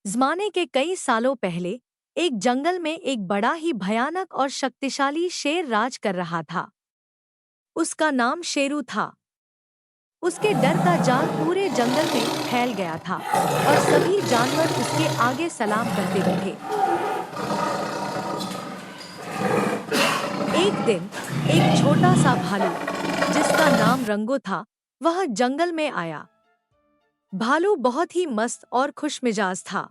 ज़माने के कई सालों पहले एक जंगल में एक बड़ा ही भयानक और शक्तिशाली शेर राज कर रहा था। उसका नाम शेरू था। उसके डर का जाल पूरे जंगल में फैल गया था और सभी जानवर उसके आगे सलाम करते रहे। एक दिन एक छोटा सा भालू जिसका नाम रंगो था, वह जंगल में आया। भालू बहुत ही मस्त और खुशमिजाज था।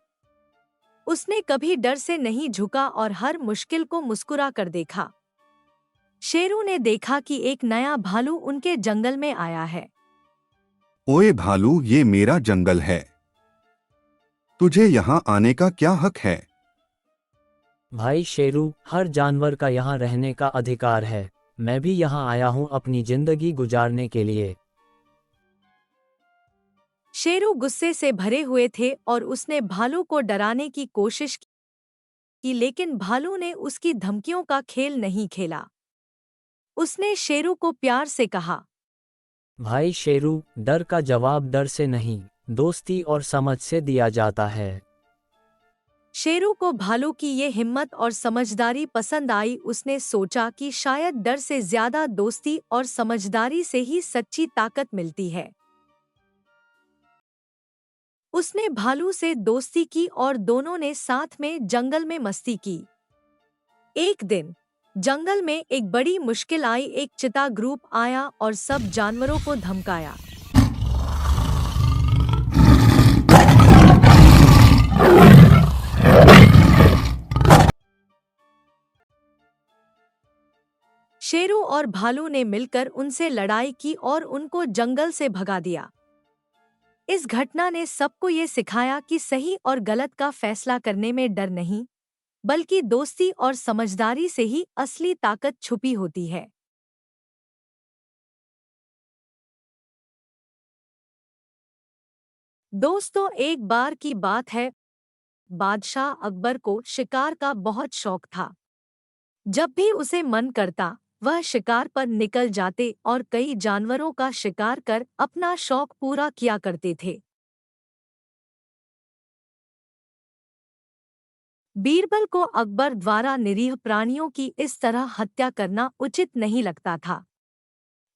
उसने कभी डर से नहीं झुका और हर मुश्किल को मुस्कुरा कर देखा। शेरू ने देखा कि एक नया भालू उनके जंगल में आया है। ओए भालू, ये मेरा जंगल है। तुझे यहाँ आने का क्या हक है? भाई शेरू, हर जानवर का यहाँ रहने का अधिकार है। मैं भी यहाँ आया हूँ अपनी जिंदगी गुजारने के लिए। शेरू गुस्से से भरे हुए थे और उसने भालू को डराने की कोशिश की, लेकिन भालू ने उसकी धमकियों का खेल नहीं खेला। उसने शेरू को प्यार से कहा, भाई शेरू, डर का जवाब डर से नहीं, दोस्ती और समझ से दिया जाता है। शेरू को भालू की ये हिम्मत और समझदारी पसंद आई। उसने सोचा कि शायद डर से ज्यादा दोस्ती और समझदारी से ही सच्ची ताकत मिलती है। उसने भालू से दोस्ती की और दोनों ने साथ में जंगल में मस्ती की। एक दिन जंगल में एक बड़ी मुश्किल आई। एक चीता ग्रुप आया और सब जानवरों को धमकाया। शेरू और भालू ने मिलकर उनसे लड़ाई की और उनको जंगल से भगा दिया। इस घटना ने सबको ये सिखाया कि सही और गलत का फैसला करने में डर नहीं, बल्कि दोस्ती और समझदारी से ही असली ताकत छुपी होती है। दोस्तों, एक बार की बात है, बादशाह अकबर को शिकार का बहुत शौक था। जब भी उसे मन करता, वह शिकार पर निकल जाते और कई जानवरों का शिकार कर अपना शौक पूरा किया करते थे। बीरबल को अकबर द्वारा निरीह प्राणियों की इस तरह हत्या करना उचित नहीं लगता था,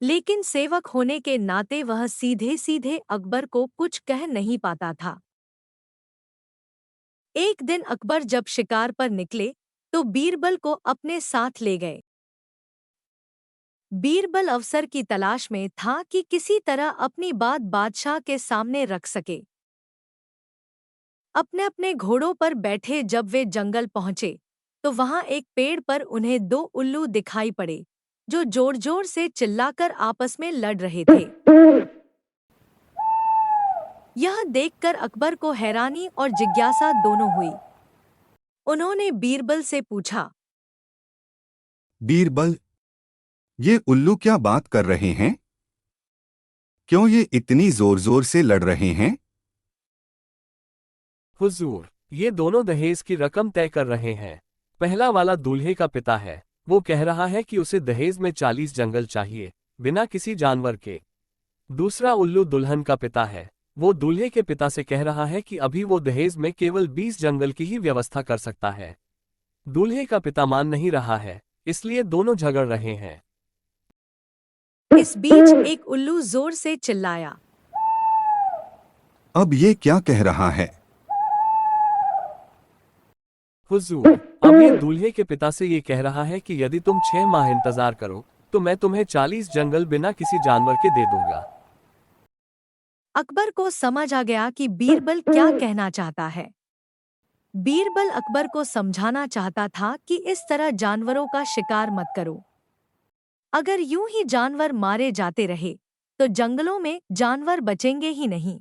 लेकिन सेवक होने के नाते वह सीधे सीधे अकबर को कुछ कह नहीं पाता था। एक दिन अकबर जब शिकार पर निकले तो बीरबल को अपने साथ ले गए। बीरबल अवसर की तलाश में था कि किसी तरह अपनी बात बादशाह के सामने रख सके। अपने अपने घोड़ों पर बैठे जब वे जंगल पहुंचे तो वहां एक पेड़ पर उन्हें दो उल्लू दिखाई पड़े जो जोर जोर से चिल्लाकर आपस में लड़ रहे थे। यह देखकर अकबर को हैरानी और जिज्ञासा दोनों हुई। उन्होंने बीरबल से पूछा, बीरबल, ये उल्लू क्या बात कर रहे हैं? क्यों ये इतनी जोर जोर से लड़ रहे हैं? हुजूर, ये दोनों दहेज की रकम तय कर रहे हैं। पहला वाला दूल्हे का पिता है, वो कह रहा है कि उसे दहेज में 40 जंगल चाहिए, बिना किसी जानवर के। दूसरा उल्लू दुल्हन का पिता है, वो दूल्हे के पिता से कह रहा है कि अभी वो दहेज में केवल 20 जंगल की ही व्यवस्था कर सकता है। दूल्हे का पिता मान नहीं रहा है, इसलिए दोनों झगड़ रहे हैं। इस बीच एक उल्लू जोर से चिल्लाया, अब ये क्या कह रहा है? हुजूर, अब ये दूल्हे के पिता से ये कह रहा है कि यदि तुम 6 माह इंतजार करो तो मैं तुम्हें 40 जंगल बिना किसी जानवर के दे दूंगा। अकबर को समझ आ गया कि बीरबल क्या कहना चाहता है। बीरबल अकबर को समझाना चाहता था कि इस तरह जानवरों का शिकार मत करो। अगर यूं ही जानवर मारे जाते रहे तो जंगलों में जानवर बचेंगे ही नहीं।